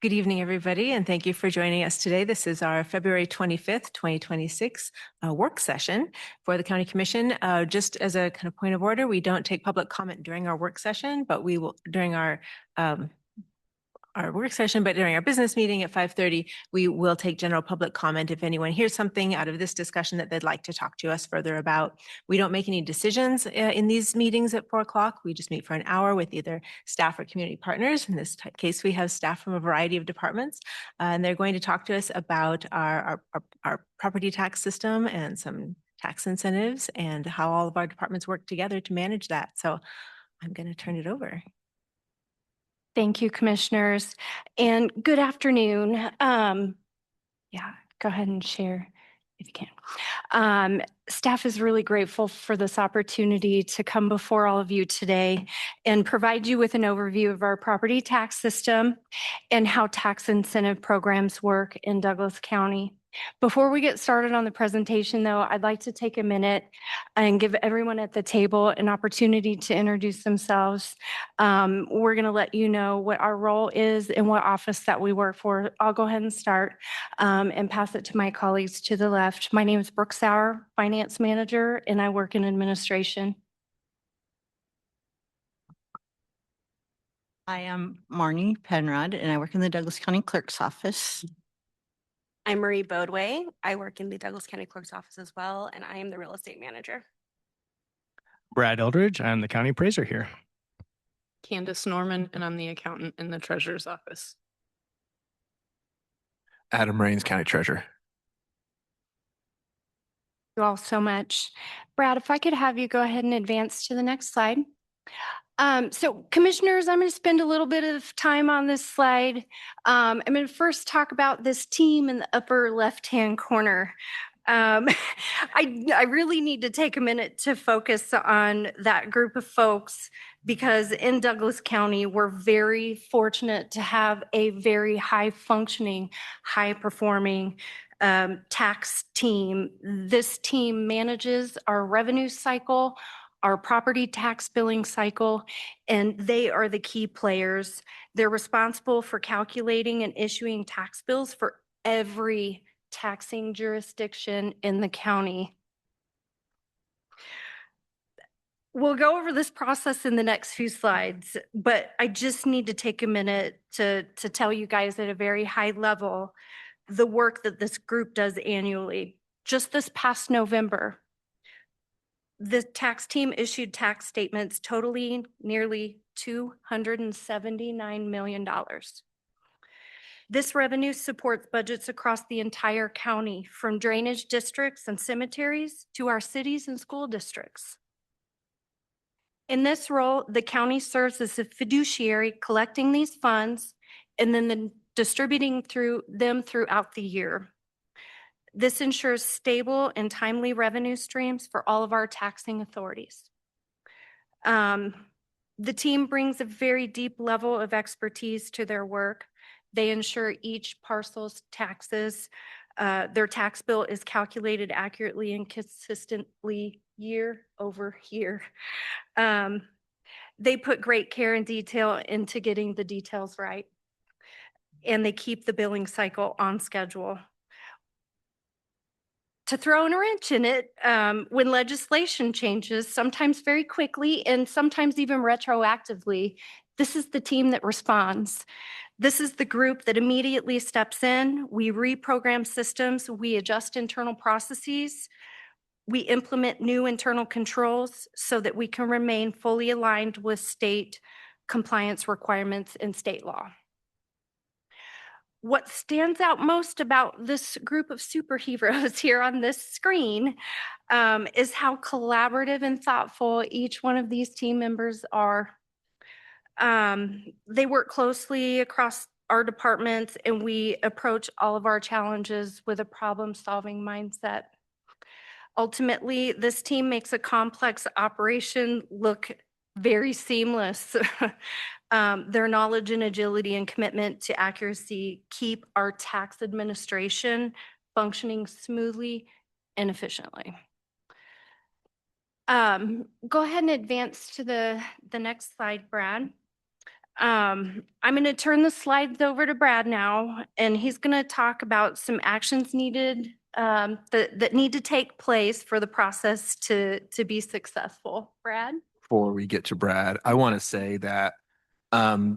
Good evening, everybody, and thank you for joining us today. This is our February 25th, 2026 work session for the County Commission. Just as a kind of point of order, we don't take public comment during our work session, but we will during our work session, but during our business meeting at 5:30, we will take general public comment if anyone hears something out of this discussion that they'd like to talk to us further about. We don't make any decisions in these meetings at 4 o'clock. We just meet for an hour with either staff or community partners. In this case, we have staff from a variety of departments, and they're going to talk to us about our property tax system and some tax incentives and how all of our departments work together to manage that. So I'm going to turn it over. Thank you, commissioners, and good afternoon. Yeah, go ahead and share if you can. Staff is really grateful for this opportunity to come before all of you today and provide you with an overview of our property tax system and how tax incentive programs work in Douglas County. Before we get started on the presentation, though, I'd like to take a minute and give everyone at the table an opportunity to introduce themselves. We're going to let you know what our role is and what office that we work for. I'll go ahead and start and pass it to my colleagues to the left. My name is Brooke Sauer, Finance Manager, and I work in administration. I am Marnie Penrod, and I work in the Douglas County Clerk's Office. I'm Marie Bodway. I work in the Douglas County Clerk's Office as well, and I am the Real Estate Manager. Brad Eldridge, I'm the County Appraiser here. Candace Norman, and I'm the Accountant in the Treasurer's Office. Adam Rains, County Treasurer. Thank you all so much. Brad, if I could have you go ahead and advance to the next slide. So commissioners, I'm going to spend a little bit of time on this slide. I'm going to first talk about this team in the upper left-hand corner. I really need to take a minute to focus on that group of folks because in Douglas County, we're very fortunate to have a very high-functioning, high-performing tax team. This team manages our revenue cycle, our property tax billing cycle, and they are the key players. They're responsible for calculating and issuing tax bills for every taxing jurisdiction in the county. We'll go over this process in the next few slides, but I just need to take a minute to tell you guys at a very high level the work that this group does annually. Just this past November, the tax team issued tax statements totaling nearly $279 million. This revenue supports budgets across the entire county, from drainage districts and cemeteries to our cities and school districts. In this role, the county serves as a fiduciary, collecting these funds and then distributing them throughout the year. This ensures stable and timely revenue streams for all of our taxing authorities. The team brings a very deep level of expertise to their work. They ensure each parcel's taxes, their tax bill is calculated accurately and consistently year over year. They put great care and detail into getting the details right, and they keep the billing cycle on schedule. To throw a wrench in it, when legislation changes, sometimes very quickly and sometimes even retroactively, this is the team that responds. This is the group that immediately steps in. We reprogram systems, we adjust internal processes, we implement new internal controls so that we can remain fully aligned with state compliance requirements and state law. What stands out most about this group of superheroes here on this screen is how collaborative and thoughtful each one of these team members are. They work closely across our departments, and we approach all of our challenges with a problem-solving mindset. Ultimately, this team makes a complex operation look very seamless. Their knowledge and agility and commitment to accuracy keep our tax administration functioning smoothly and efficiently. Go ahead and advance to the next slide, Brad. I'm going to turn the slides over to Brad now, and he's going to talk about some actions needed that need to take place for the process to be successful. Brad? Before we get to Brad, I want to say that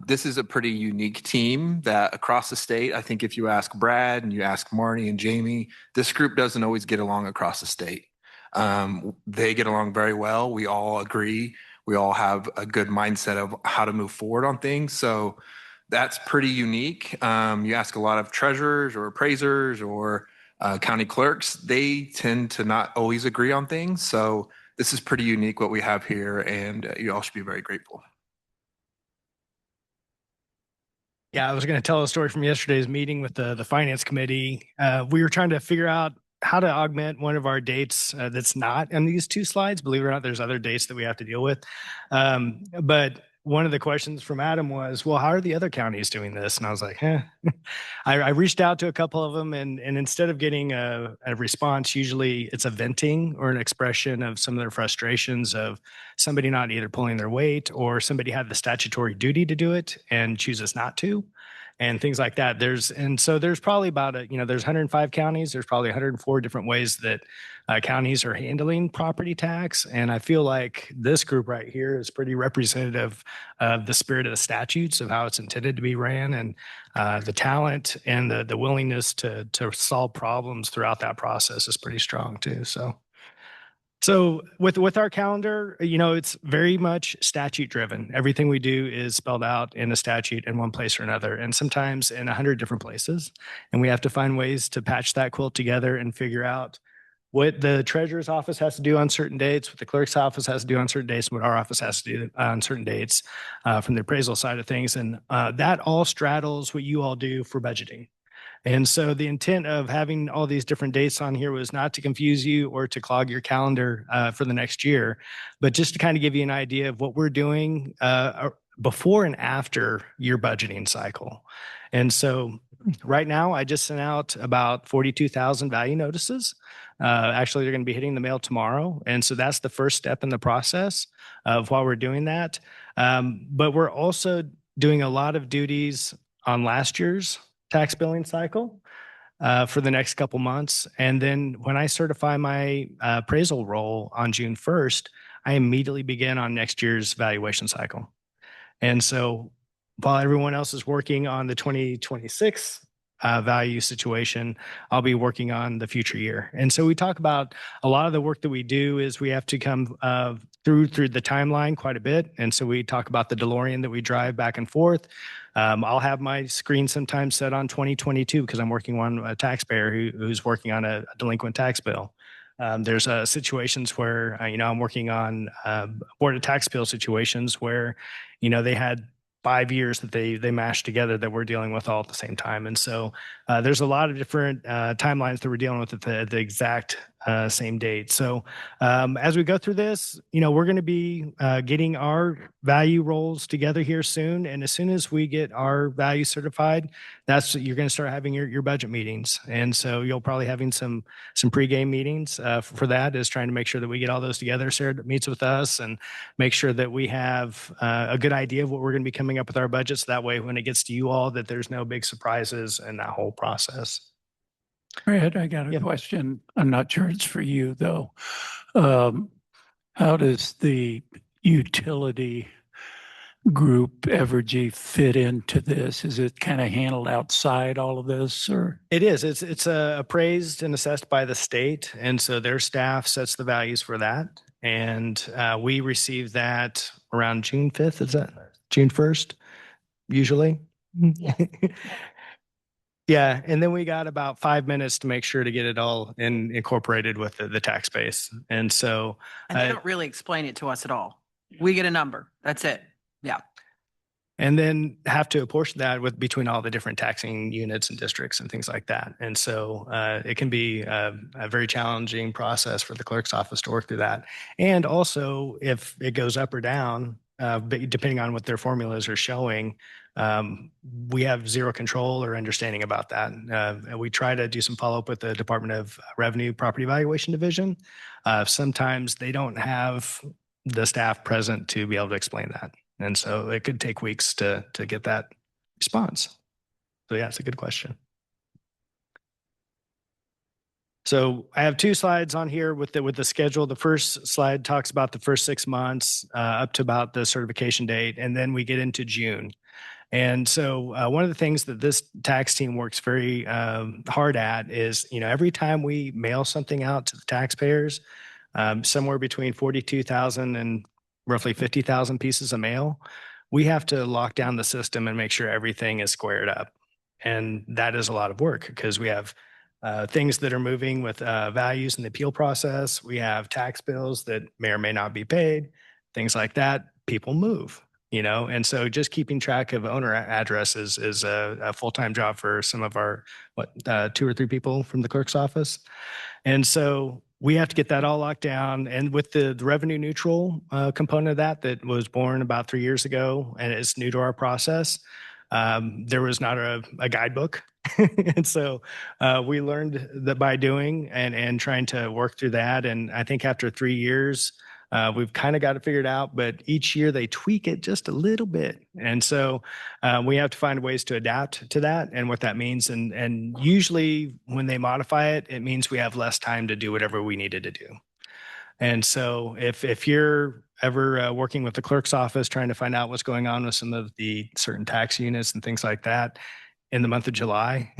this is a pretty unique team that across the state, I think if you ask Brad and you ask Marty and Jamie, this group doesn't always get along across the state. They get along very well. We all agree. We all have a good mindset of how to move forward on things. So that's pretty unique. You ask a lot of treasurers or appraisers or county clerks, they tend to not always agree on things. So this is pretty unique what we have here, and you all should be very grateful. Yeah, I was going to tell a story from yesterday's meeting with the finance committee. We were trying to figure out how to augment one of our dates that's not on these two slides. Believe it or not, there's other dates that we have to deal with. But one of the questions from Adam was, well, how are the other counties doing this? And I was like, I reached out to a couple of them, and instead of getting a response, usually it's a venting or an expression of some of their frustrations of somebody not either pulling their weight or somebody had the statutory duty to do it and chooses not to, and things like that. So there's probably about there's 105 counties. There's probably 104 different ways that counties are handling property tax. And I feel like this group right here is pretty representative of the spirit of the statutes of how it's intended to be ran, and the talent and the willingness to solve problems throughout that process is pretty strong too. So with our calendar, it's very much statute driven. Everything we do is spelled out in a statute in one place or another, and sometimes in 100 different places. And we have to find ways to patch that quilt together and figure out what the treasurer's office has to do on certain dates, what the clerk's office has to do on certain dates, what our office has to do on certain dates from the appraisal side of things. And that all straddles what you all do for budgeting. And so the intent of having all these different dates on here was not to confuse you or to clog your calendar for the next year, but just to kind of give you an idea of what we're doing before and after your budgeting cycle. And so right now, I just sent out about 42,000 value notices. Actually, they're going to be hitting the mail tomorrow. And so that's the first step in the process of while we're doing that. But we're also doing a lot of duties on last year's tax billing cycle for the next couple months. And then when I certify my appraisal roll on June 1st, I immediately begin on next year's valuation cycle. And so while everyone else is working on the 2026 value situation, I'll be working on the future year. And so we talk about a lot of the work that we do is we have to come through the timeline quite a bit. And so we talk about the DeLorean that we drive back and forth. I'll have my screen sometimes set on 2022 because I'm working on a taxpayer who's working on a delinquent tax bill. There's situations where, I'm working on Board of Tax Appeal situations where, they had 5 years that they mashed together that we're dealing with all at the same time. And so there's a lot of different timelines that we're dealing with at the exact same date. So as we go through this, we're going to be getting our value rolls together here soon. And as soon as we get our value certified, you're going to start having your budget meetings. And so you'll probably having some pregame meetings for that, is trying to make sure that we get all those together. Sarah meets with us and make sure that we have a good idea of what we're going to be coming up with our budgets. That way, when it gets to you all, that there's no big surprises in that whole process. Brad, I got a Yep. question. I'm not sure it's for you, though. How does the utility group Evergy fit into this? Is it kind of handled outside all of this, or? It is. It's appraised and assessed by the state, and so their staff sets the values for that. And we receive that around June 5th. Is that June 1st? Usually. Yeah, and then we got about 5 minutes to make sure to get it all incorporated with the tax base. And so And they don't really explain it to us at all. We get a number. That's it. Yeah. and then have to apportion that with between all the different taxing units and districts and things like that. And so it can be a very challenging process for the clerk's office to work through that. And also, if it goes up or down, depending on what their formulas are showing, we have zero control or understanding about that. We try to do some follow-up with the Department of Revenue Property Valuation Division. Sometimes they don't have the staff present to be able to explain that. And so it could take weeks to get that response. So yeah, it's a good question. So I have two slides on here with the schedule. The first slide talks about the first 6 months up to about the certification date, and then we get into June. And so one of the things that this tax team works very hard at is, every time we mail something out to the taxpayers, somewhere between 42,000 and roughly 50,000 pieces of mail, we have to lock down the system and make sure everything is squared up. And that is a lot of work because we have things that are moving with values in the appeal process. We have tax bills that may or may not be paid, things like that. People move, and so just keeping track of owner addresses is a full-time job for some of our, 2 or 3 people from the clerk's office. And so we have to get that all locked down. And with the revenue neutral component of that was born about 3 years ago, and it's new to our process, there was not a guidebook. And so we learned that by doing and trying to work through that. And I think after 3 years, we've kind of got it figured out, but each year they tweak it just a little bit. And so we have to find ways to adapt to that and what that means. And usually when they modify it, it means we have less time to do whatever we needed to do. And so if you're ever working with the clerk's office, trying to find out what's going on with some of the certain tax units and things like that, in the month of July,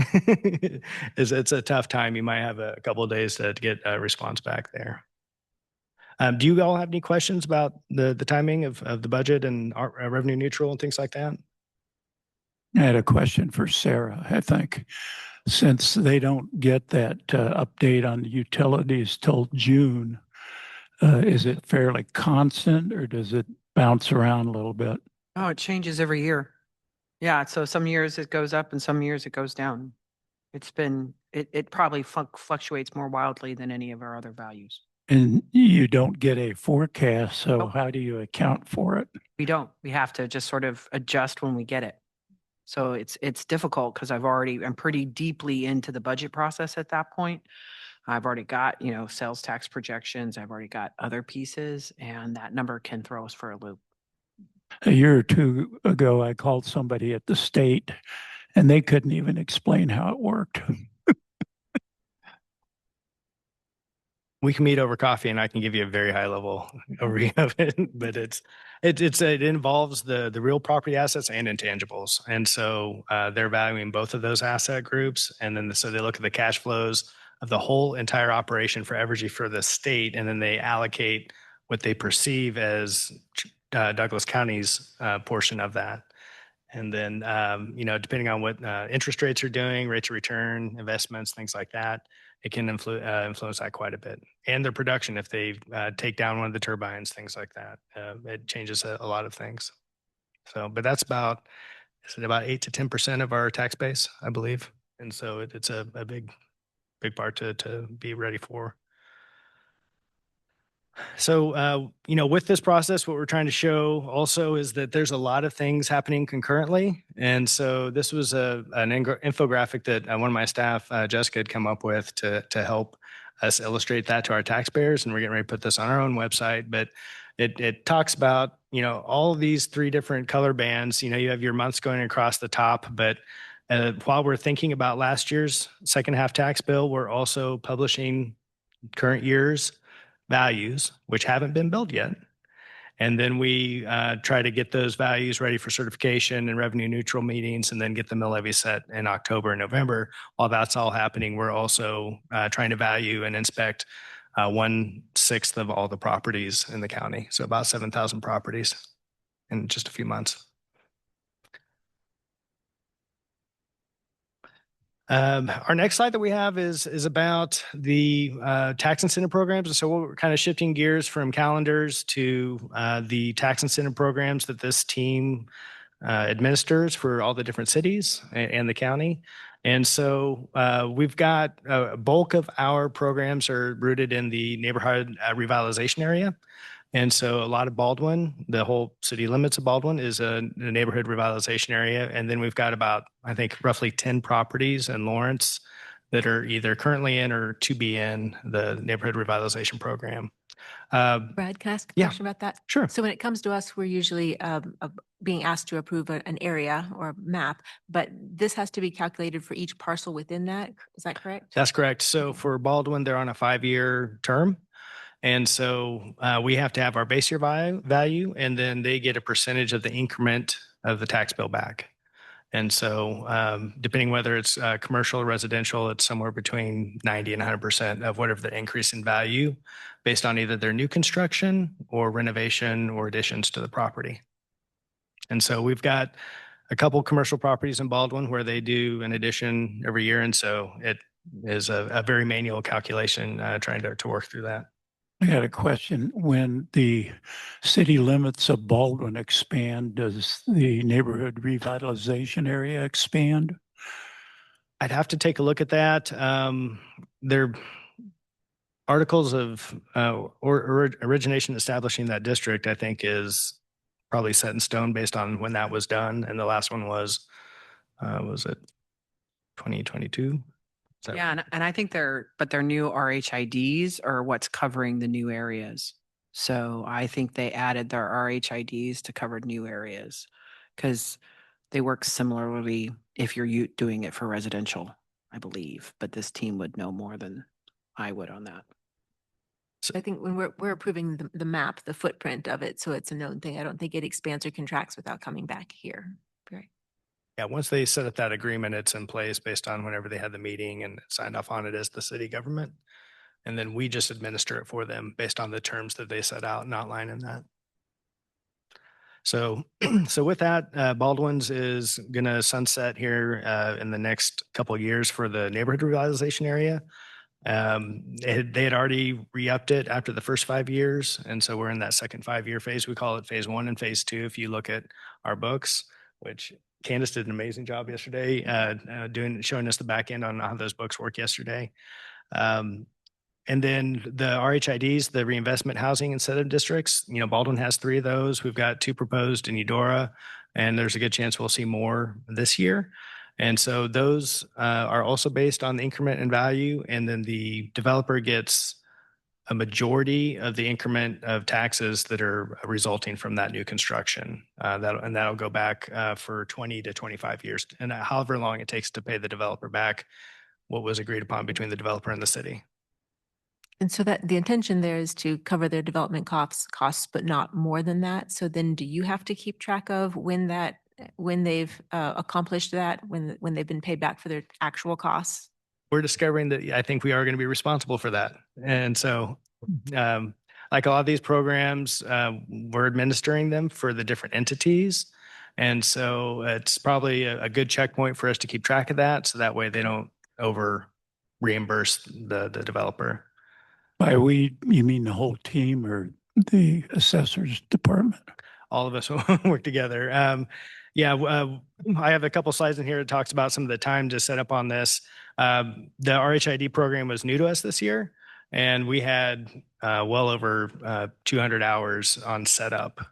it's a tough time. You might have a couple of days to get a response back there. Do you all have any questions about the timing of the budget and our revenue neutral and things like that? I had a question for Sarah, I think. Since they don't get that update on the utilities till June, is it fairly constant or does it bounce around a little bit? Oh, it changes every year. Yeah, so some years it goes up and some years it goes down. It probably fluctuates more wildly than any of our other values. And you don't get a forecast, so Nope. how do you account for it? We don't. We have to just sort of adjust when we get it. So it's difficult because I'm pretty deeply into the budget process at that point. I've already got, sales tax projections. I've already got other pieces, and that number can throw us for a loop. A year or two ago, I called somebody at the state and they couldn't even explain how it worked. We can meet over coffee and I can give you a very high level overview of it, but it involves the real property assets and intangibles. And so they're valuing both of those asset groups. And then so they look at the cash flows of the whole entire operation for Evergy for the state, and then they allocate what they perceive as Douglas County's portion of that. And then, depending on what interest rates are doing, rates of return, investments, things like that, it can influence that quite a bit. And their production, if they take down one of the turbines, things like that, it changes a lot of things. So, but that's about 8 to 10% of our tax base, I believe. And so it's a big part to be ready for. So, with this process, what we're trying to show also is that there's a lot of things happening concurrently. And so this was an infographic that one of my staff, Jessica, had come up with to help us illustrate that to our taxpayers. And we're getting ready to put this on our own website. But it talks about, all of these 3 different color bands. You have your months going across the top. But while we're thinking about last year's second half tax bill, we're also publishing current year's values, which haven't been billed yet. And then we try to get those values ready for certification and revenue neutral meetings, and then get the mill levy set in October and November. While that's all happening, we're also trying to value and inspect 1/6 of all the properties in the county. So about 7,000 properties in just a few months. Our next slide that we have is about the tax incentive programs. And so we're kind of shifting gears from calendars to the tax incentive programs that this team administers for all the different cities and the county. And so we've got a bulk of our programs are rooted in the neighborhood revitalization area. And so a lot of Baldwin, the whole city limits of Baldwin is a neighborhood revitalization area. And then we've got about, I think, roughly 10 properties in Lawrence, that are either currently in or to be in the neighborhood revitalization program. Uh, Brad, can I ask a Yeah. question about that? Sure. So when it comes to us, we're usually being asked to approve an area or a map, but this has to be calculated for each parcel within that. Is that correct? That's correct. So Okay. for Baldwin, they're on a 5-year term. And so we have to have our base year value, and then they get a percentage of the increment of the tax bill back. And so depending whether it's commercial or residential, it's somewhere between 90 and 100% of whatever the increase in value based on either their new construction or renovation or additions to the property. And so we've got a couple commercial properties in Baldwin where they do an addition every year. And so it is a very manual calculation trying to work through that. I got a question. When the city limits of Baldwin expand, does the neighborhood revitalization area expand? I'd have to take a look at that. There articles of origination establishing that district, I think, is probably set in stone based on when that was done. And the last one was it 2022? Yeah, and I think their new RHIDs are what's covering the new areas. So I think they added their RHIDs to cover new areas because they work similarly if you're doing it for residential, I believe. But this team would know more than I would on that. I think when we're approving the map, the footprint of it, so it's a known thing. I don't think it expands or contracts without coming back here. Right. Yeah, once they set up that agreement, it's in place based on whenever they had the meeting and signed off on it as the city government. And then we just administer it for them based on the terms that they set out and outline in that. So, so with that, Baldwin's is going to sunset here in the next couple of years for the neighborhood revitalization area. They had already re-upped it after the first 5 years. And so we're in that second 5-year phase. We call it phase 1 and phase 2. If you look at our books, which Candace did an amazing job yesterday showing us the back end on how those books work yesterday. And then the RHIDs, the reinvestment housing incentive districts, Baldwin has 3 of those. We've got 2 proposed in Eudora, and there's a good chance we'll see more this year. And so those are also based on the increment in value, and then the developer gets a majority of the increment of taxes that are resulting from that new construction. That'll go back for 20 to 25 years, and however long it takes to pay the developer back what was agreed upon between the developer and the city. And so that the intention there is to cover their development costs, but not more than that. So then do you have to keep track of when they've accomplished that, when they've been paid back for their actual costs? We're discovering that I think we are going to be responsible for that. And so like a lot of these programs, we're administering them for the different entities. And so it's probably a good checkpoint for us to keep track of that. So that way they don't over reimburse the developer. By we, you mean the whole team or the assessor's department? All of us work together. I have a couple slides in here that talks about some of the time to set up on this. The RHID program was new to us this year, and we had well over 200 hours on setup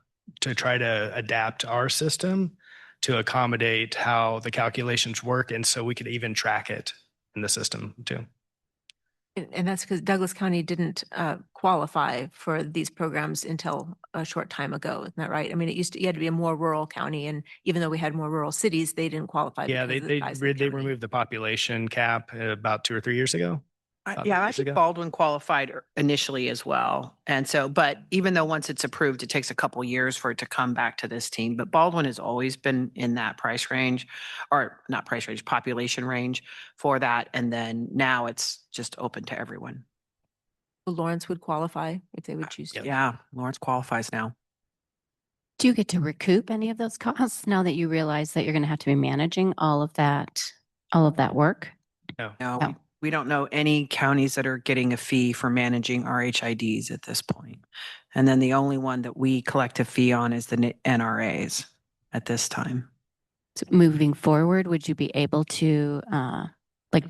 to try to adapt our system to accommodate how the calculations work, and so we could even track it in the system too. And that's because Douglas County didn't qualify for these programs until a short time ago. Isn't that right? I mean, you had to be a more rural county, and even though we had more rural cities, they didn't qualify. Yeah, because of the size of the they county. removed the population cap about 2 or 3 years ago. Yeah, I years think ago. Baldwin qualified initially as well. And so, but even though once it's approved, it takes a couple years for it to come back to this team. But Baldwin has always been in that price range, or not price range, population range for that. And then now it's just open to everyone. Lawrence would qualify if they would choose to. Yeah, Lawrence qualifies now. Do you get to recoup any of those costs now that you realize that you're going to have to be managing all of that work? No, No. we don't know any counties that are getting a fee for managing RHIDs at this point. And then the only one that we collect a fee on is the NRAs at this time. So moving forward, would you be able to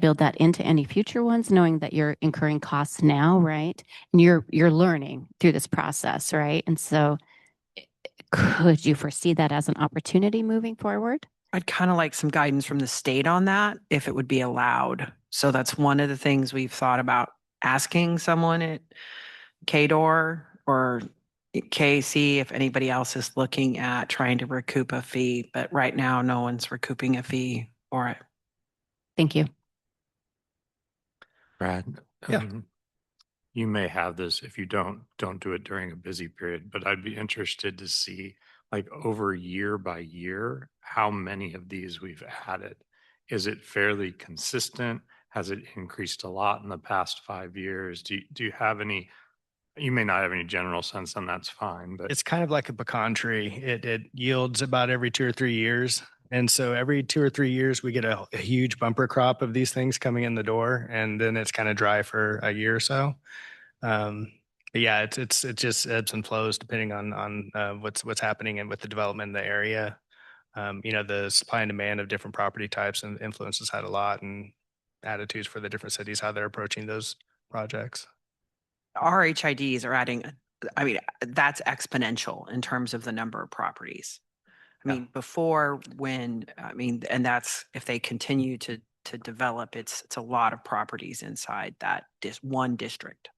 build that into any future ones, knowing that you're incurring costs now, right? And you're learning through this process, right? And so could you foresee that as an opportunity moving forward? I'd kind of like some guidance from the state on that, if it would be allowed. So that's one of the things we've thought about asking someone at KDOR or KC if anybody else is looking at trying to recoup a fee. But right now, no one's recouping a fee for it. Thank you. Brad? Yeah. You may have this. If you don't do it during a busy period, but I'd be interested to see, like, over year by year, how many of these we've added. Is it fairly consistent? Has it increased a lot in the past 5 years? Do you have any, you may not have any general sense, and that's fine, but It's kind of like a pecan tree. It yields about every 2 or 3 years. And so every 2 or 3 years, we get a huge bumper crop of these things coming in the door, and then it's kind of dry for a year or so. But yeah, it just ebbs and flows depending on what's happening and with the development in the area. The supply and demand of different property types and influences had a lot, and attitudes for the different cities, how they're approaching those projects. RHIDs are adding, I mean, that's exponential in terms of the number of properties. I mean, before and that's, if they continue to develop, it's a lot of properties inside that one district.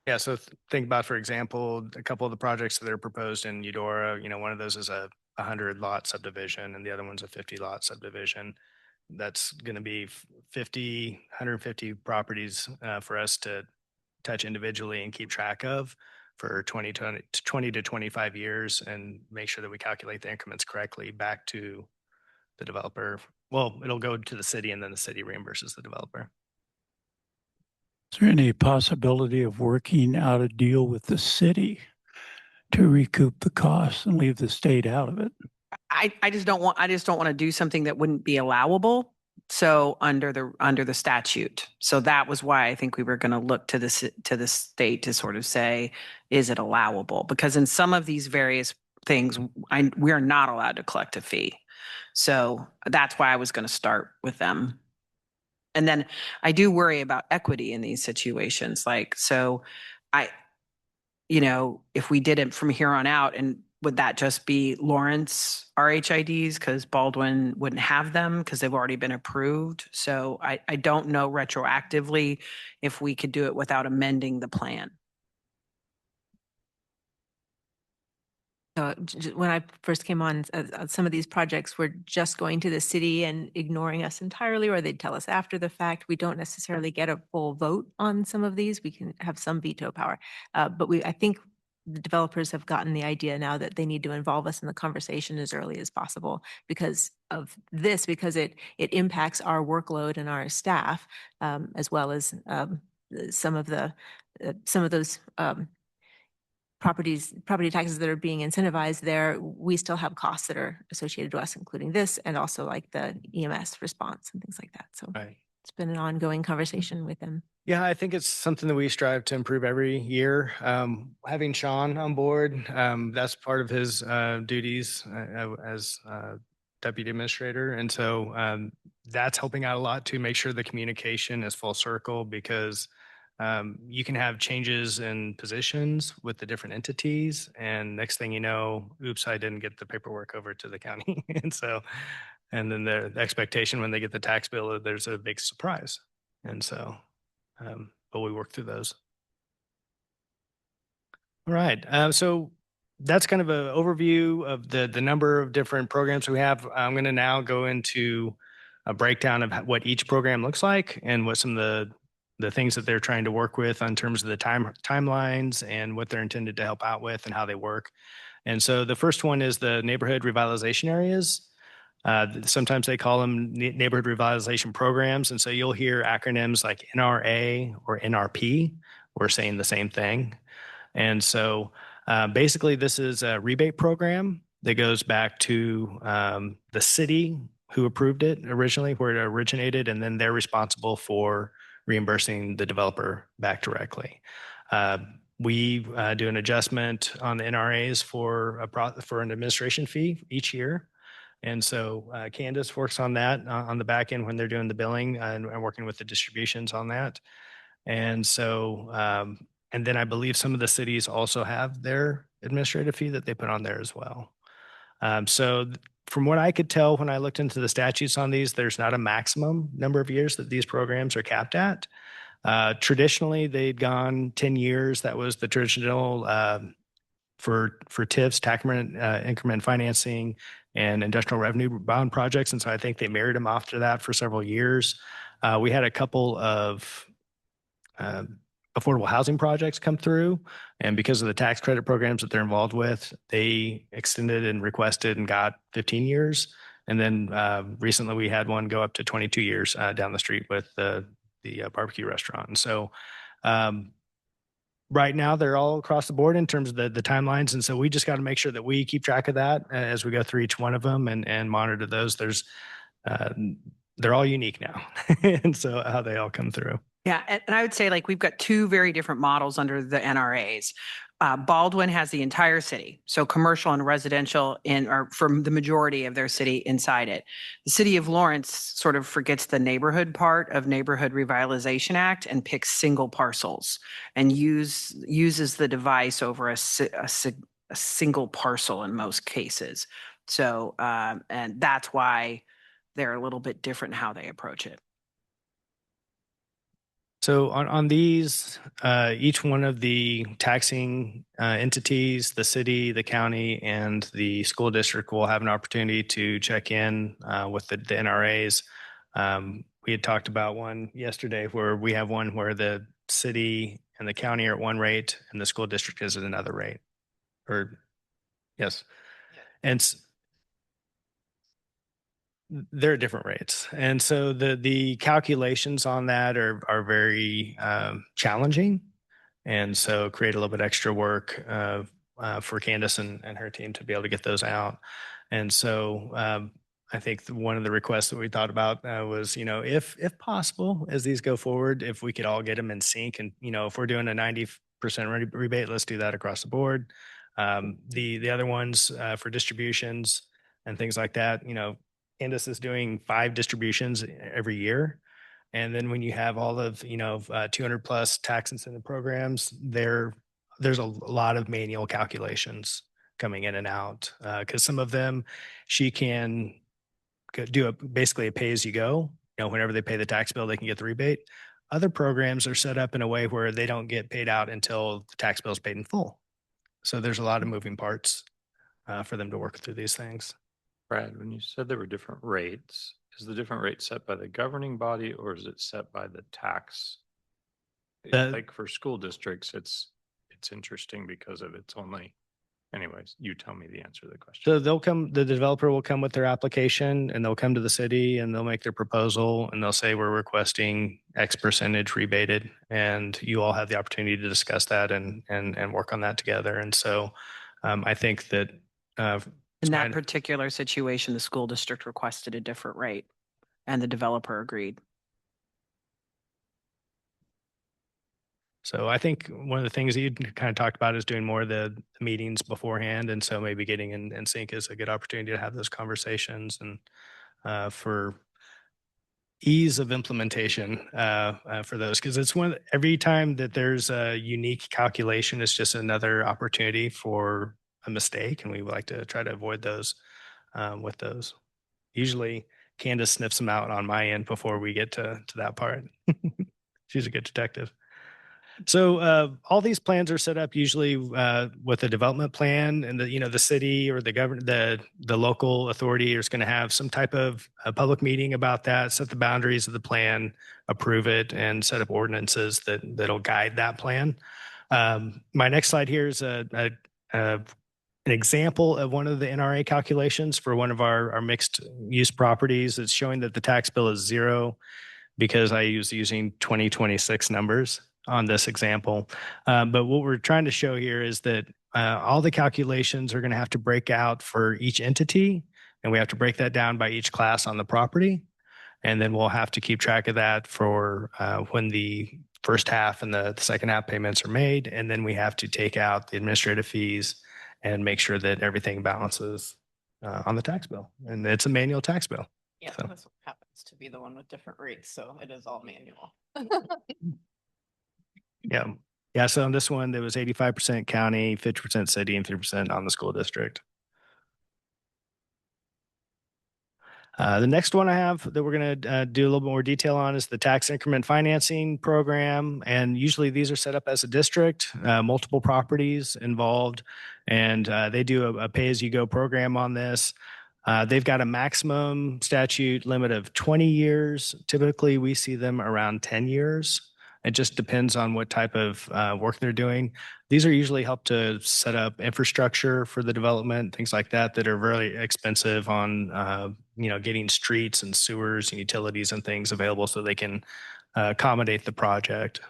Yeah, so think about, for example, a couple of the projects that are proposed in Eudora. One of those is a 100-lot subdivision, and the other one's a 50-lot subdivision. That's going to be 150 properties for us to touch individually and keep track of for 20 to 25 years, and make sure that we calculate the increments correctly back to the developer. Well, it'll go to the city, and then the city reimburses the developer. Is there any possibility of working out a deal with the city to recoup the costs and leave the state out of it? I just don't want to do something that wouldn't be allowable. So under the statute. So that was why I think we were going to look to the state to sort of say, is it allowable? Because in some of these various things, we are not allowed to collect a fee. So that's why I was going to start with them. And then I do worry about equity in these situations. If we did it from here on out, and would that just be Lawrence RHIDs because Baldwin wouldn't have them because they've already been approved? So I don't know retroactively if we could do it without amending the plan. So when I first came on, some of these projects were just going to the city and ignoring us entirely, or they'd tell us after the fact. We don't necessarily get a full vote on some of these. We can have some veto power. But I think the developers have gotten the idea now that they need to involve us in the conversation as early as possible because of this, because it impacts our workload and our staff, as well as some of those property taxes that are being incentivized there. We still have costs that are associated to us, including this, and also like the EMS response and things like that. So It's been an ongoing conversation with them. Yeah, I think it's something that we strive to improve every year. Having Sean on board, that's part of his duties as deputy administrator. And so that's helping out a lot to make sure the communication is full circle, because you can have changes in positions with the different entities, and next thing you know, oops, I didn't get the paperwork over to the county. And then the expectation when they get the tax bill, there's a big surprise. And so, but we work through those. All right. So that's kind of an overview of the number of different programs we have. I'm going to now go into a breakdown of what each program looks like and what some of the things that they're trying to work with in terms of the timelines and what they're intended to help out with and how they work. And so the first one is the neighborhood revitalization areas. Sometimes they call them neighborhood revitalization programs. And so you'll hear acronyms like NRA or NRP. We're saying the same thing. And so basically this is a rebate program that goes back to the city who approved it originally, where it originated, and then they're responsible for reimbursing the developer back directly. We do an adjustment on the NRAs for an administration fee each year. And so Candace works on that on the back end when they're doing the billing and working with the distributions on that. And so, and then I believe some of the cities also have their administrative fee that they put on there as well. So from what I could tell when I looked into the statutes on these, there's not a maximum number of years that these programs are capped at. Traditionally, they'd gone 10 years. That was the traditional for TIFs, tax increment financing, and industrial revenue bond projects. And so I think they married them off to that for several years. We had a couple of affordable housing projects come through. And because of the tax credit programs that they're involved with, they extended and requested and got 15 years. And then recently we had one go up to 22 years down the street with the barbecue restaurant. And so right now they're all across the board in terms of the timelines. And so we just got to make sure that we keep track of that as we go through each one of them and monitor those. They're all unique now. And so how they all come through. Yeah, and I would say like we've got two very different models under the NRAs. Baldwin has the entire city, so commercial and residential or from the majority of their city inside it. The city of Lawrence sort of forgets the neighborhood part of Neighborhood Revitalization Act and picks single parcels and uses the device over a single parcel in most cases. So, and that's why they're a little bit different how they approach it. So on these, each one of the taxing entities, the city, the county, and the school district will have an opportunity to check in with the NRAs. We had talked about one yesterday where we have one where the city and the county are at one rate and the school district is at another rate. Or yes. And they're at different rates. And so the calculations on that are very challenging. And so create a little bit extra work for Candace and her team to be able to get those out. And so I think one of the requests that we thought about was, if possible, as these go forward, if we could all get them in sync and, if we're doing a 90% rebate, let's do that across the board. The other ones for distributions and things like that, Candace is doing 5 distributions every year. And then when you have all of, 200 plus tax incentive programs, there's a lot of manual calculations coming in and out. Because some of them, she can do basically a pay as you go. Whenever they pay the tax bill, they can get the rebate. Other programs are set up in a way where they don't get paid out until the tax bill is paid in full. So there's a lot of moving parts for them to work through these things. Brad, when you said there were different rates, is the different rate set by the governing body or is it set by the tax? Like for school districts, it's interesting because of it's only, anyways, you tell me the answer to the question. So the developer will come with their application and they'll come to the city and they'll make their proposal and they'll say, we're requesting X percentage rebated, and you all have the opportunity to discuss that and work on that together. And so I think that in that particular situation, the school district requested a different rate and the developer agreed. So I think one of the things that you kind of talked about is doing more of the meetings beforehand. And so maybe getting in sync is a good opportunity to have those conversations and for ease of implementation for those. Because it's every time that there's a unique calculation, it's just another opportunity for a mistake, and we would like to try to avoid those with those. Usually Candace sniffs them out on my end before we get to that part. She's a good detective. So all these plans are set up usually with a development plan, and the city or the local authority is going to have some type of a public meeting about that, set the boundaries of the plan, approve it, and set up ordinances that'll guide that plan. My next slide here is an example of one of the NRA calculations for one of our mixed use properties. It's showing that the tax bill is 0 because I using 2026 numbers on this example. But what we're trying to show here is that all the calculations are going to have to break out for each entity, and we have to break that down by each class on the property. And then we'll have to keep track of that for when the first half and the second half payments are made. And then we have to take out the administrative fees and make sure that everything balances on the tax bill. And it's a manual tax bill. Yeah, So. this happens to be the one with different rates, so it is all manual. Yeah. Yeah. So on this one, there was 85% county, 50% city, and 3% on the school district. The next one I have that we're going to do a little bit more detail on is the tax increment financing program. And usually these are set up as a district, multiple properties involved, and they do a pay-as-you-go program on this. They've got a maximum statute limit of 20 years. Typically, we see them around 10 years. It just depends on what type of work they're doing. These are usually help to set up infrastructure for the development, things like that, that are very expensive on, getting streets and sewers and utilities and things available so they can accommodate the project.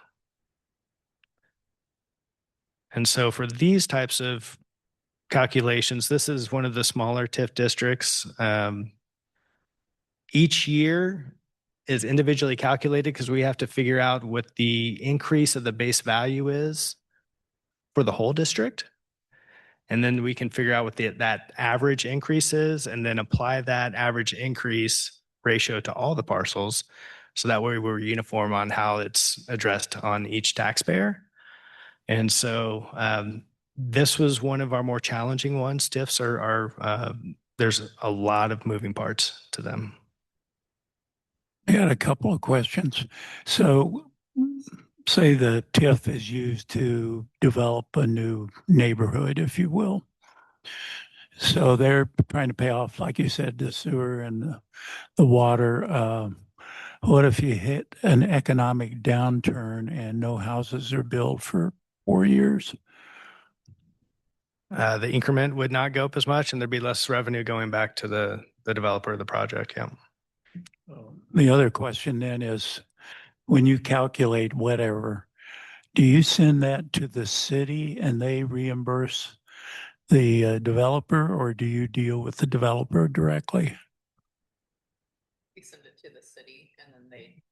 And so for these types of calculations, this is one of the smaller TIF districts. Each year is individually calculated because we have to figure out what the increase of the base value is for the whole district. And then we can figure out what that average increase is and then apply that average increase ratio to all the parcels. So that way we're uniform on how it's addressed on each taxpayer. And so this was one of our more challenging ones. TIFs are there's a lot of moving parts to them. I got a couple of questions. So say the TIF is used to develop a new neighborhood, if you will. So they're trying to pay off, like you said, the sewer and the water. What if you hit an economic downturn and no houses are built for 4 years? The increment would not go up as much and there'd be less revenue going back to the developer of the project. Yeah. The other question then is, when you calculate whatever, do you send that to the city and they reimburse the developer, or do you deal with the developer directly? We send it to the city and then they.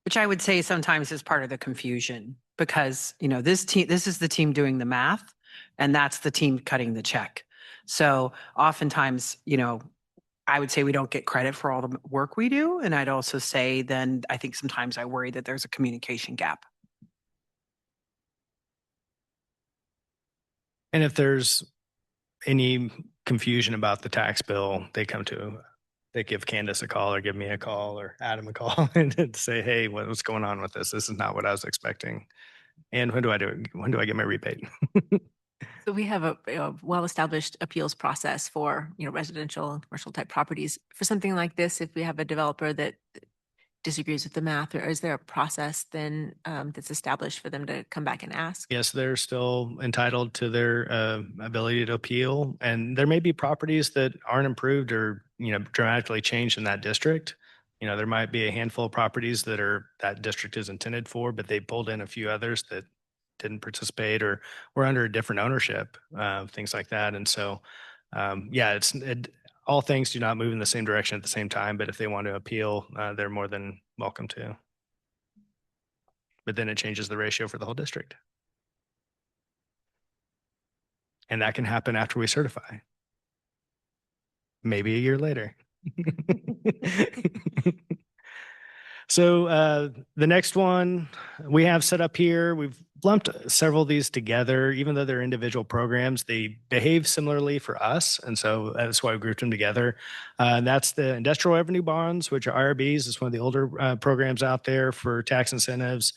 Which I would say sometimes is part of the confusion because, this is the team doing the math and that's the team cutting the check. So oftentimes, I would say we don't get credit for all the work we do. And I'd also say then I think sometimes I worry that there's a communication gap. And if there's any confusion about the tax bill, they give Candace a call or give me a call or Adam a call and say, hey, what's going on with this? This is not what I was expecting. And when do I do it? When do I get my rebate? So we have a well-established appeals process for, residential and commercial type properties. For something like this, if we have a developer that disagrees with the math, or is there a process then that's established for them to come back and ask? Yes, they're still entitled to their ability to appeal. And there may be properties that aren't improved or, dramatically changed in that district. There might be a handful of properties that district is intended for, but they pulled in a few others that didn't participate or were under a different ownership, things like that. And so, all things do not move in the same direction at the same time, but if they want to appeal, they're more than welcome to. But then it changes the ratio for the whole district. And that can happen after we certify. Maybe a year later. So the next one we have set up here, we've lumped several of these together. Even though they're individual programs, they behave similarly for us. And so that's why we grouped them together. That's the industrial revenue bonds, which are IRBs. It's one of the older programs out there for tax incentives.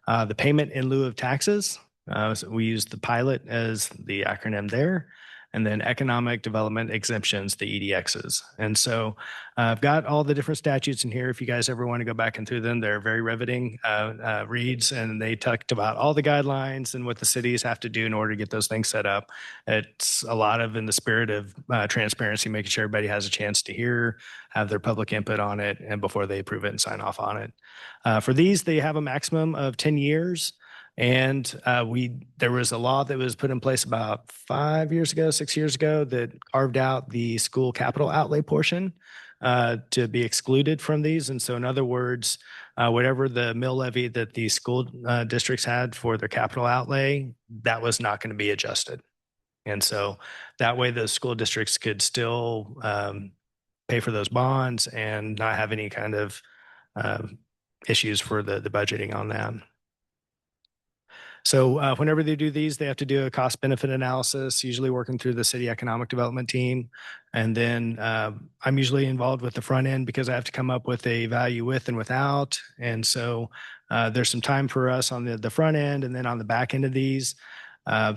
The payment in lieu of taxes. So we use the pilot as the acronym there. And then economic development exemptions, the EDXs. And so I've got all the different statutes in here. If you guys ever want to go back and through them, they're very riveting reads, and they talked about all the guidelines and what the cities have to do in order to get those things set up. It's a lot of in the spirit of transparency, making sure everybody has a chance to hear, have their public input on it, and before they approve it and sign off on it. For these, they have a maximum of 10 years. And there was a law that was put in place about 6 years ago that carved out the school capital outlay portion to be excluded from these. And so in other words, whatever the mill levy that the school districts had for their capital outlay, that was not going to be adjusted. And so that way the school districts could still pay for those bonds and not have any kind of issues for the budgeting on that. So whenever they do these, they have to do a cost benefit analysis, usually working through the city economic development team. And then I'm usually involved with the front end because I have to come up with a value with and without. And so there's some time for us on the front end and then on the back end of these.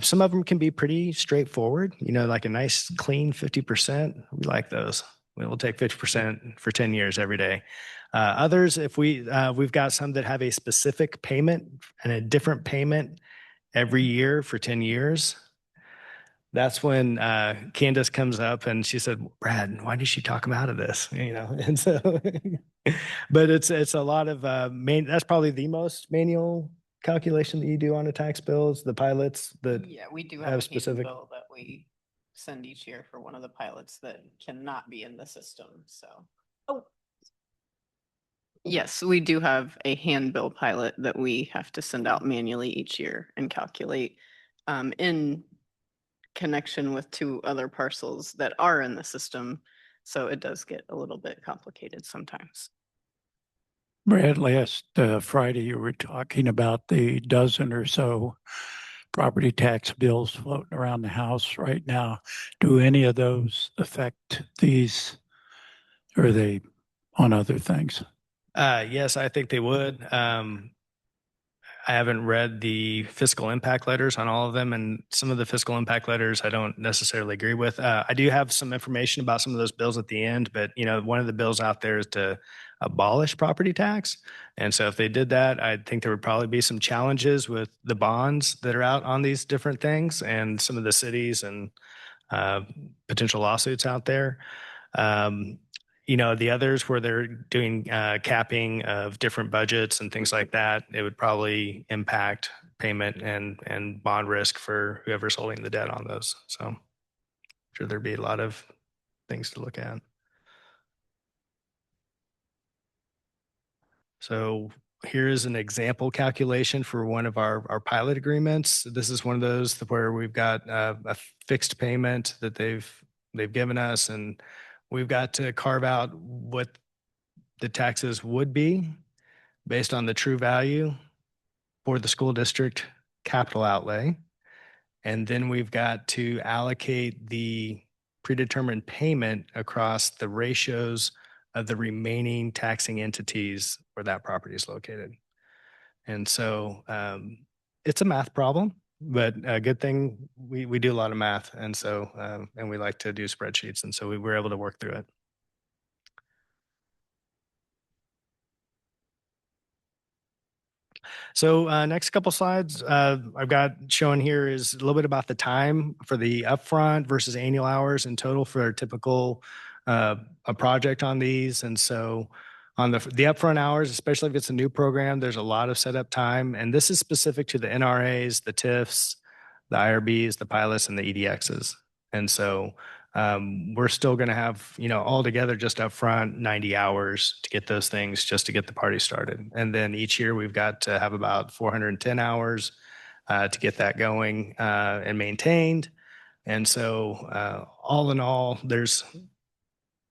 Some of them can be pretty straightforward, like a nice clean 50%. We like those. We'll take 50% for 10 years every day. Others, if we've got some that have a specific payment and a different payment every year for 10 years. That's when Candace comes up and she said, Brad, why did you talk him out of this? And so, but it's a lot of that's probably the most manual calculation that you do on a tax bill is the pilots that Yeah, we do have have a specific- bill that we send each year for one of the pilots that cannot be in the system, so. Oh. Yes, we do have a handbill pilot that we have to send out manually each year and calculate in connection with 2 other parcels that are in the system. So it does get a little bit complicated sometimes. Brad, last Friday, you were talking about the dozen or so property tax bills floating around the house right now. Do any of those affect these? Or are they on other things? Yes, I think they would. I haven't read the fiscal impact letters on all of them, and some of the fiscal impact letters I don't necessarily agree with. I do have some information about some of those bills at the end, but one of the bills out there is to abolish property tax. And so if they did that, I think there would probably be some challenges with the bonds that are out on these different things and some of the cities and potential lawsuits out there. The others where they're doing capping of different budgets and things like that, it would probably impact payment and bond risk for whoever's holding the debt on those. So I'm sure there'd be a lot of things to look at. So here is an example calculation for one of our pilot agreements. This is one of those where we've got a fixed payment that they've given us, and we've got to carve out what the taxes would be based on the true value for the school district capital outlay. And then we've got to allocate the predetermined payment across the ratios of the remaining taxing entities where that property is located. And so it's a math problem, but a good thing we do a lot of math. And so, and we like to do spreadsheets. And so we were able to work through it. So next couple slides I've got shown here is a little bit about the time for the upfront versus annual hours in total for a typical a project on these. And so on the upfront hours, especially if it's a new program, there's a lot of setup time. And this is specific to the NRAs, the TIFs, the IRBs, the pilots, and the EDXs. And so we're still going to have, all together just upfront 90 hours to get those things just to get the party started. And then each year we've got to have about 410 hours to get that going and maintained. And so all in all, there's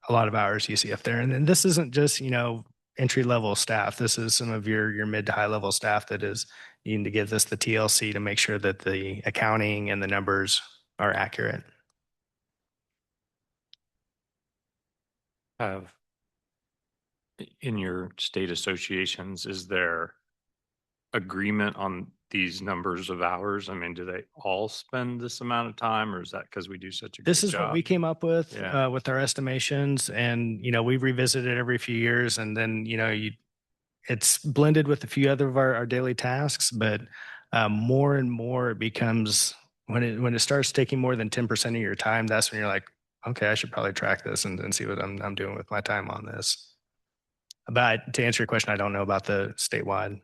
a lot of hours you see up there. And then this isn't just, entry level staff. This is some of your mid to high level staff that is needing to give this the TLC to make sure that the accounting and the numbers are accurate. Have in your state associations, is there agreement on these numbers of hours? I mean, do they all spend this amount of time, or is that because we do such a This good is job? what we came up with Yeah. with our estimations, and we revisit it every few years, and then it's blended with a few other of our daily tasks, but more and more it becomes when it starts taking more than 10% of your time. That's when you're like, okay, I should probably track this and see what I'm doing with my time on this. But to answer your question, I don't know about the statewide.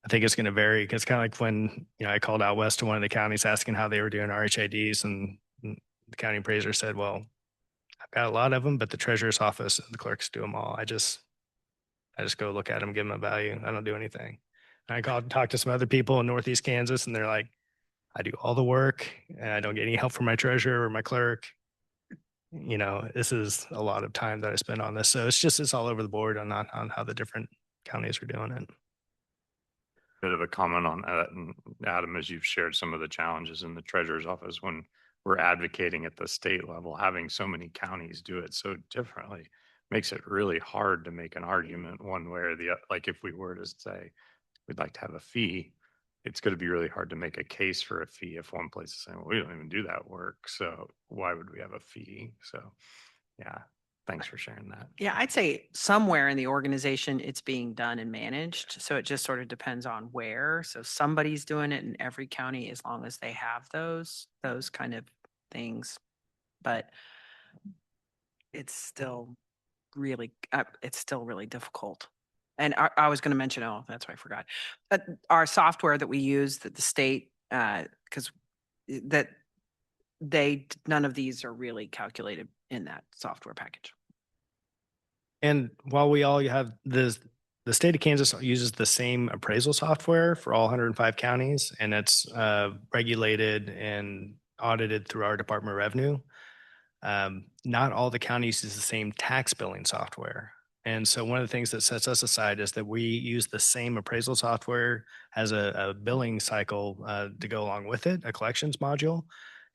I think it's going to vary because kind of like when, I called out west to one of the counties asking how they were doing RHIDs, and the county appraiser said, well, I've got a lot of them, but the treasurer's office and the clerks do them all. I just go look at them, give them a value. I don't do anything. And I talked to some other people in Northeast Kansas, and they're like, I do all the work and I don't get any help from my treasurer or my clerk. This is a lot of time that I spend on this. So it's all over the board on how the different counties are doing it. bit of a comment on that. And Adam, as you've shared some of the challenges in the treasurer's office when we're advocating at the state level, having so many counties do it so differently makes it really hard to make an argument one way or the other. Like if we were to say, we'd like to have a fee, it's going to be really hard to make a case for a fee if one place is saying, well, we don't even do that work. So why would we have a fee? So yeah, thanks for sharing that. Yeah, I'd say somewhere in the organization, it's being done and managed. So it just sort of depends on where. So somebody's doing it in every county as long as they have those kind of things. But it's still it's still really difficult. And I was going to mention, oh, that's what I forgot. Our software that we use that the state, because none of these are really calculated in that software package. And while we all have the state of Kansas uses the same appraisal software for all 105 counties, and it's regulated and audited through our Department of Revenue. Not all the counties use the same tax billing software. And so one of the things that sets us aside is that we use the same appraisal software as a billing cycle to go along with it, a collections module.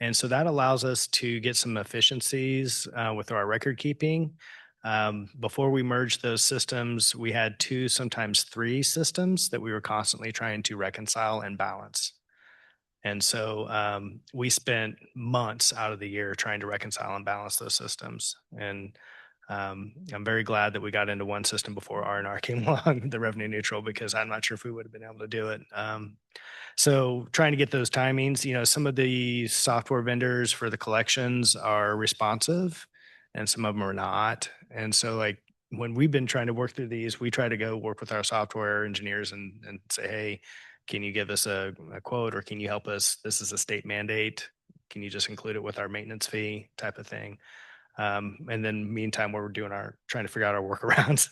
And so that allows us to get some efficiencies with our record keeping. Before we merged those systems, we had 2, sometimes 3 systems that we were constantly trying to reconcile and balance. And so we spent months out of the year trying to reconcile and balance those systems. And I'm very glad that we got into one system before R&R came along, the revenue neutral, because I'm not sure if we would have been able to do it. So trying to get those timings, some of the software vendors for the collections are responsive and some of them are not. And so like when we've been trying to work through these, we try to go work with our software engineers and say, hey, can you give us a quote or can you help us? This is a state mandate. Can you just include it with our maintenance fee type of thing? And then meantime, we're trying to figure out our workarounds,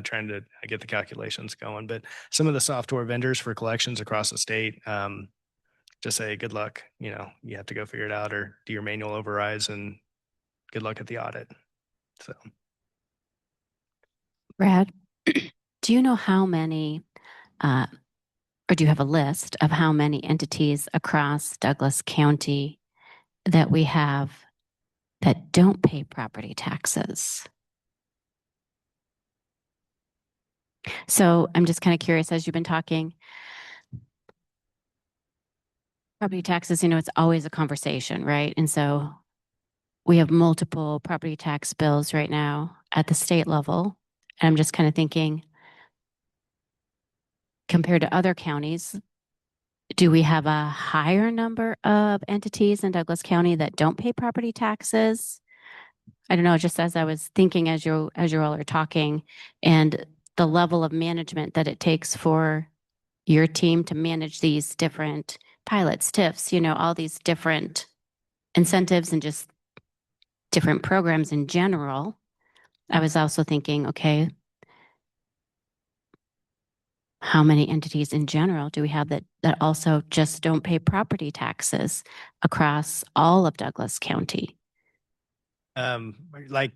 trying to get the calculations going. But some of the software vendors for collections across the state just say, good luck, you have to go figure it out or do your manual overrides and good luck at the audit. So. Brad, do you know how many, or do you have a list of how many entities across Douglas County that we have that don't pay property taxes? So I'm just kind of curious, as you've been talking, property taxes, it's always a conversation, right? And so we have multiple property tax bills right now at the state level. And I'm just kind of thinking, compared to other counties, do we have a higher number of entities in Douglas County that don't pay property taxes? I don't know, just as I was thinking as you all are talking and the level of management that it takes for your team to manage these different pilots, TIFs, all these different incentives and just different programs in general. I was also thinking, okay, how many entities in general do we have that also just don't pay property taxes across all of Douglas County? Like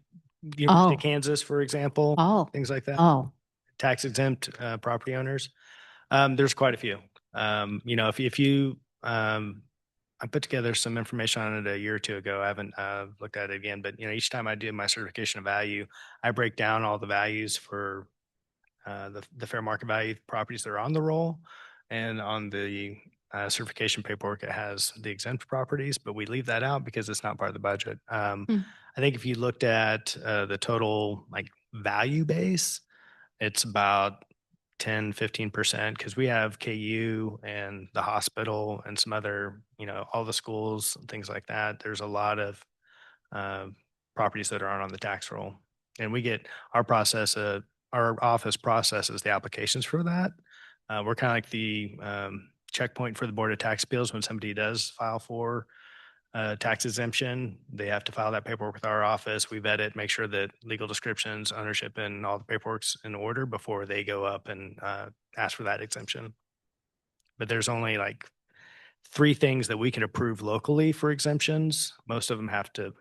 University of Kansas, for example, things like that. Tax exempt property owners. There's quite a few. If you, I put together some information on it a year or 2 ago. I haven't looked at it again, but each time I do my certification of value, I break down all the values for the fair market value properties that are on the roll, and on the certification paperwork it has the exempt properties, but we leave that out because it's not part of the budget. I think if you looked at the total value base, it's about 10-15% because we have KU and the hospital and some other, all the schools and things like that. There's a lot of properties that aren't on the tax roll, and we get our office processes the applications for that. We're kind of like the checkpoint for the Board of Tax Appeals. When somebody does file for tax exemption, they have to file that paperwork with our office. We vet it, make sure that legal descriptions, ownership, and all the paperwork's in order before they go up and ask for that exemption. But there's only 3 things that we can approve locally for exemptions. Most of them have to,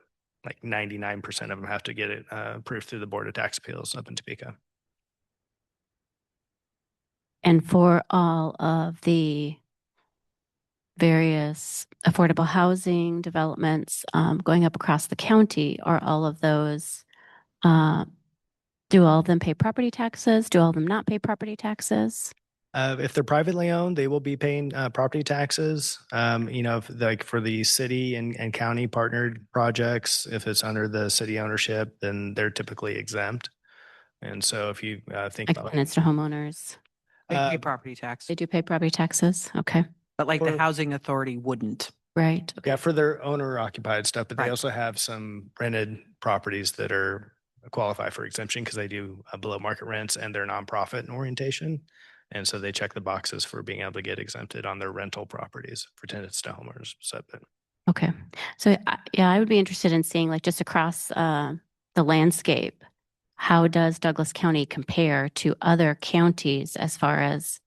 99% of them have to get it approved through the Board of Tax Appeals up in Topeka. And for all of the various affordable housing developments going up across the county, are all of those, do all of them pay property taxes? Do all of them not pay property taxes? If they're privately owned, they will be paying property taxes. Like for the city and county partnered projects, if it's under the city ownership, then they're typically exempt. And so if you think Like about tenants to homeowners? They pay Uh, property tax, They do pay property taxes? Okay, but like the for- housing authority wouldn't. right. yeah, for their owner occupied stuff, but they Right. also have some rented properties that are qualify for exemption because they do below market rents and they're nonprofit in orientation. And so they check the boxes for being able to get exempted on their rental properties for tenants to homeowners. Okay. So yeah, I would be interested in seeing like just across the landscape, how does Douglas County compare to other counties as far as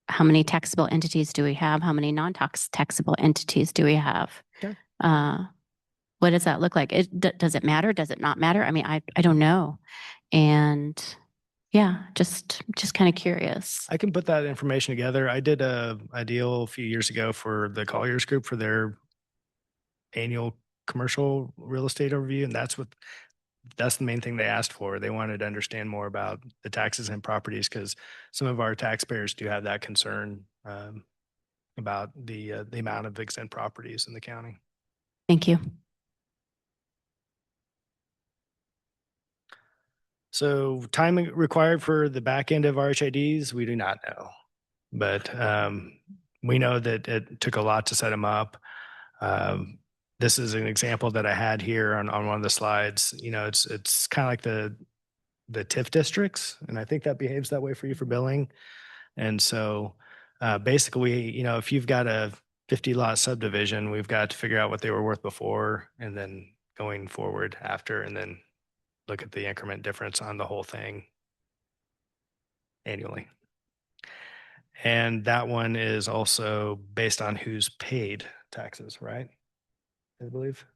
how many taxable entities do we have? How many taxable entities do we have? Okay. What does that look like? Does it matter? Does it not matter? I mean, I don't know. And yeah, just kind of curious. I can put that information together. I did a deal a few years ago for the Colliers Group for their annual commercial real estate overview. And that's the main thing they asked for. They wanted to understand more about the taxes and properties because some of our taxpayers do have that concern about the amount of exempt properties in the county. Thank you. So time required for the back end of RHIDs, we do not know. But we know that it took a lot to set them up. This is an example that I had here on one of the slides. It's kind of like the TIF districts, and I think that behaves that way for you for billing. And so basically, if you've got a 50 lot subdivision, we've got to figure out what they were worth before and then going forward after, and then look at the increment difference on the whole thing annually. And that one is also based on who's paid taxes, right? I believe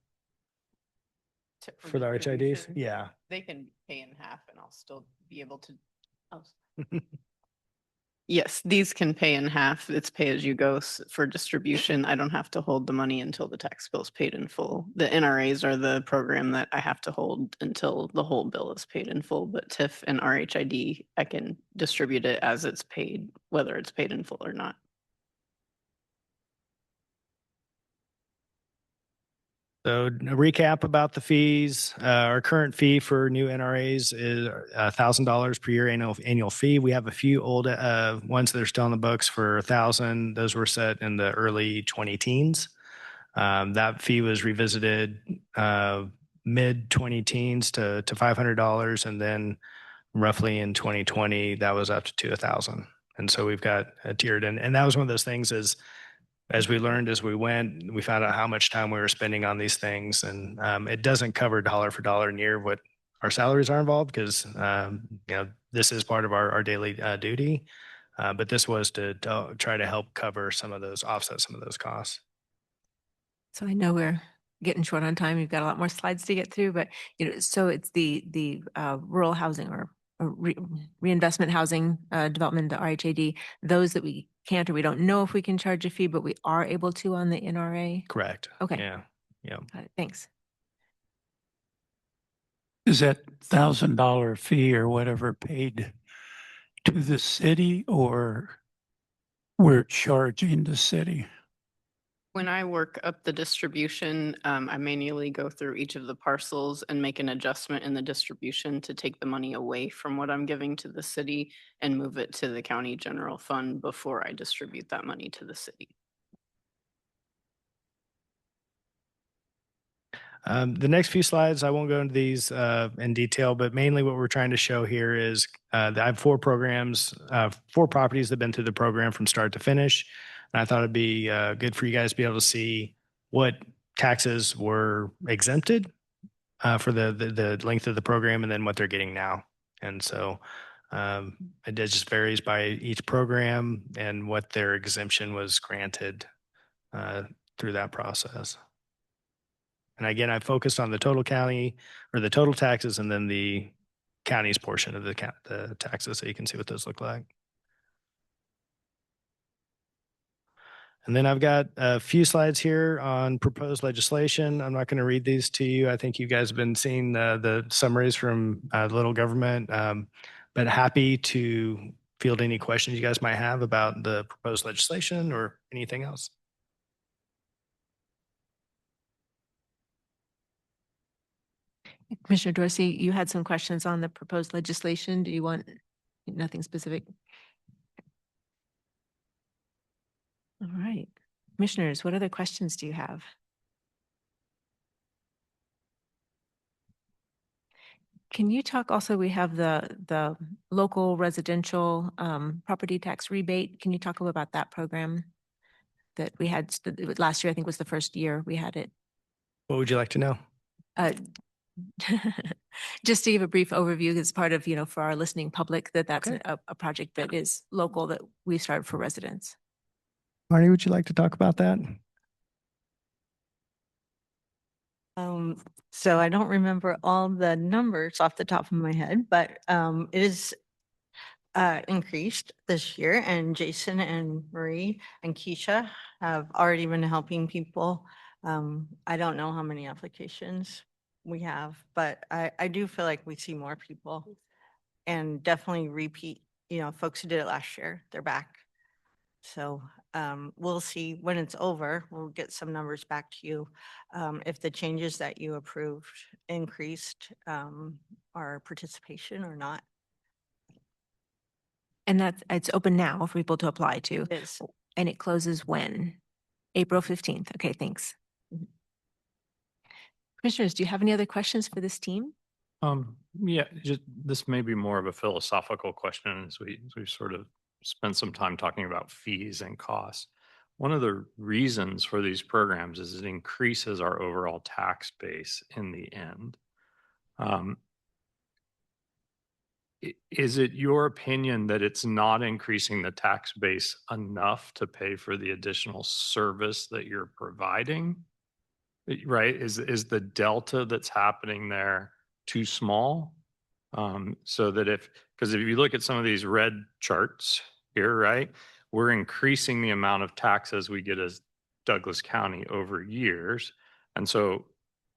for the RHIDs. distribution. Yeah. They can pay in half and I'll still be able to. Yes, these can pay in half. It's pay as you go for distribution. I don't have to hold the money until the tax bill is paid in full. The NRAs are the program that I have to hold until the whole bill is paid in full, but TIF and RHID, I can distribute it as it's paid, whether it's paid in full or not. So a recap about the fees. Our current fee for new NRAs is $1,000 per year annual fee. We have a few old ones that are still on the books for $1,000. Those were set in the early 2010s. That fee was revisited mid 2010s to $500, and then roughly in 2020 that was up to $1,000. And so we've got a tiered, and that was one of those things as we learned as we went, we found out how much time we were spending on these things. And it doesn't cover dollar for dollar near what our salaries are involved because, this is part of our daily duty. But this was to try to help cover offset some of those costs. So I know we're getting short on time. We've got a lot more slides to get through, but so it's the rural housing or reinvestment housing development, the RHAD, those that we can't or we don't know if we can charge a fee, but we are able to on the NRA. Correct. Okay. Yeah. Got it. Thanks. Is that $1,000 fee or whatever paid to the city, or we're charging the city? When I work up the distribution, I manually go through each of the parcels and make an adjustment in the distribution to take the money away from what I'm giving to the city and move it to the county general fund before I distribute that money to the city. The next few slides, I won't go into these in detail, but mainly what we're trying to show here is that I have 4 programs, 4 properties that have been through the program from start to finish. And I thought it'd be good for you guys to be able to see what taxes were exempted for the length of the program and then what they're getting now. And so it just varies by each program and what their exemption was granted through that process. And again, I focused on the total county or the total taxes and then the county's portion of the taxes so you can see what those look like. And then I've got a few slides here on proposed legislation. I'm not going to read these to you. I think you guys have been seeing the summaries from Little Government, but happy to field any questions you guys might have about the proposed legislation or anything else. Commissioner Dorsey, you had some questions on the proposed legislation. Do you want nothing specific? All right. Commissioners, what other questions do you have? Can you talk also, we have the local residential property tax rebate. Can you talk a little about that program that we had last year? I think was the first year we had it. What would you like to know? Just to give a brief overview, as part of, for our listening public, that's Okay. a project that is local that we started for residents. Marnie, would you like to talk about that? So I don't remember all the numbers off the top of my head, but it is increased this year, and Jason and Marie and Keisha have already been helping people. I don't know how many applications we have, but I do feel like we see more people and definitely repeat, folks who did it last year, they're back. So we'll see when it's over. We'll get some numbers back to you. If the changes that you approved increased our participation or not. And it's open now for people to apply to. It is. And it closes when? April 15th. Okay, thanks. Commissioners, do you have any other questions for this team? Yeah, just this may be more of a philosophical question as we've sort of spent some time talking about fees and costs. One of the reasons for these programs is it increases our overall tax base in the end. Is it your opinion that it's not increasing the tax base enough to pay for the additional service that you're providing? Right? Is the delta that's happening there too small? So that because if you look at some of these red charts here, right, we're increasing the amount of taxes we get as Douglas County over years. And so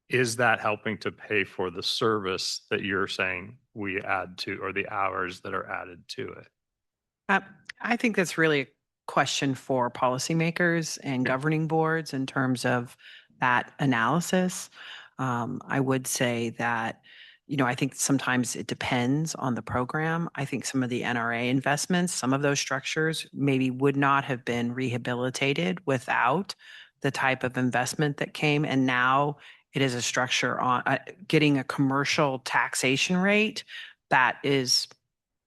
is that helping to pay for the service that you're saying we add to, or the hours that are added to it? I think that's really a question for policymakers and governing boards in terms of that analysis. I would say that, I think sometimes it depends on the program. I think some of the NRA investments, some of those structures maybe would not have been rehabilitated without the type of investment that came. And now it is a structure on getting a commercial taxation rate that is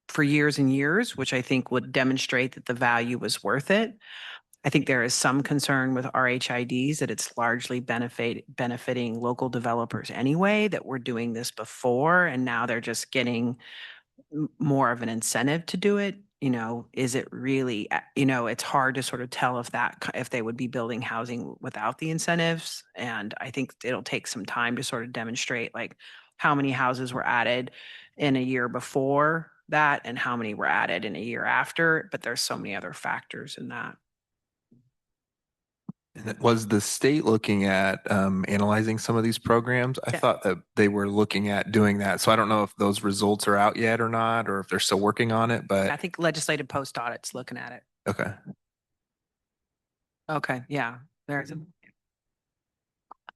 for years and years, which I think would demonstrate that the value was worth it. I think there is some concern with RHIDs that it's largely benefiting local developers anyway, that we're doing this before and now they're just getting more of an incentive to do it. Is it really, it's hard to sort of tell if they would be building housing without the incentives. And I think it'll take some time to sort of demonstrate like how many houses were added in a year before that and how many were added in a year after. But there's so many other factors in that. And was the state looking at analyzing some of these programs? I Yeah. thought that they were looking at doing that. So I don't know if those results are out yet or not, or if they're still working on it, but I think legislative post audit's looking at it. okay. Okay, yeah, there's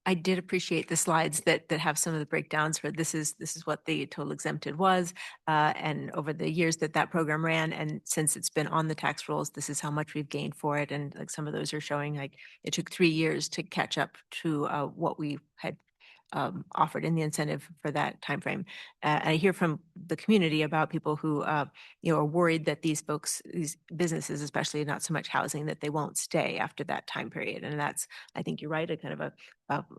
I did appreciate the slides that have some of the breakdowns where this is what the total exempted was, and over the years that program ran, and since it's been on the tax rolls, this is how much we've gained for it. And like some of those are showing, like it took 3 years to catch up to what we had offered in the incentive for that timeframe. I hear from the community about people who are worried that these businesses, especially not so much housing, that they won't stay after that time period. And that's, I think you're right, a kind of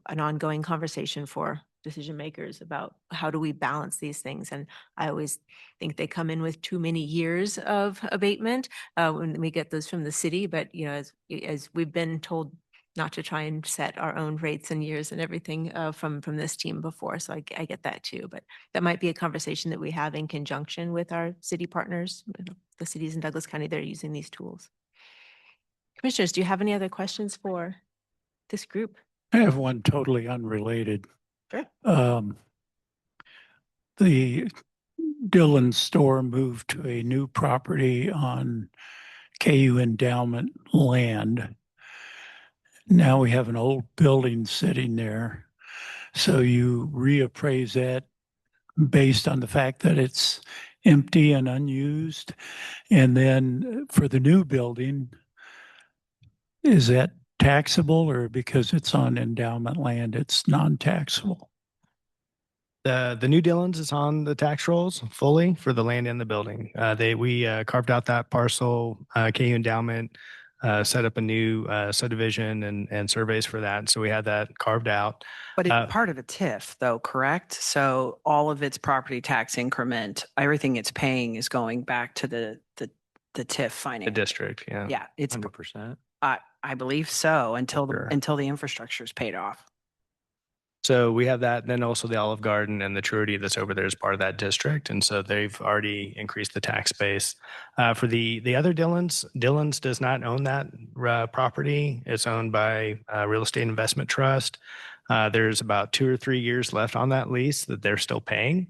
an ongoing conversation for decision makers about how do we balance these things. And I always think they come in with too many years of abatement when we get those from the city. But as we've been told not to try and set our own rates and years and everything from this team before. So I get that too, but that might be a conversation that we have in conjunction with our city partners, the cities in Douglas County that are using these tools. Commissioners, do you have any other questions for this group? I have one totally unrelated. Sure. The Dillon store moved to a new property on KU endowment land. Now we have an old building sitting there. So you reappraise that based on the fact that it's empty and unused. And then for the new building, is that taxable, or because it's on endowment land, it's non-taxable? The new Dillons is on the tax rolls fully for the land and the building. We carved out that parcel, KU endowment, set up a new subdivision and surveys for that. So we had that carved out. But it's part of a TIF though, correct? So all of its property tax increment, everything it's paying is going back to the TIF The finance. district, yeah. Yeah, it's, 100%. I believe so until Sure. until the infrastructure is paid off. So we have that, then also the Olive Garden and the Truity that's over there is part of that district. And so they've already increased the tax base. For the other Dillons does not own that property. It's owned by Real Estate Investment Trust. There's about 2 or 3 years left on that lease that they're still paying.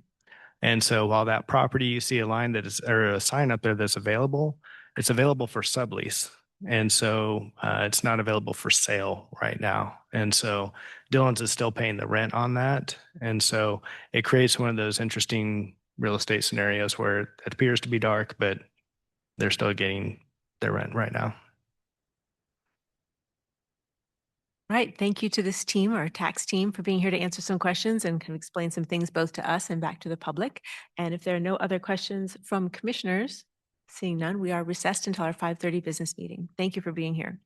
And so while that property, you see a line that is, or a sign up there that's available, it's available for sublease. And so it's not available for sale right now. And so Dillon's is still paying the rent on that. And so it creates one of those interesting real estate scenarios where it appears to be dark, but they're still getting their rent right now. Right. Thank you to this team, our tax team, for being here to answer some questions and can explain some things both to us and back to the public. And if there are no other questions from commissioners, seeing none, we are recessed until our 5:30 business meeting. Thank you for being here.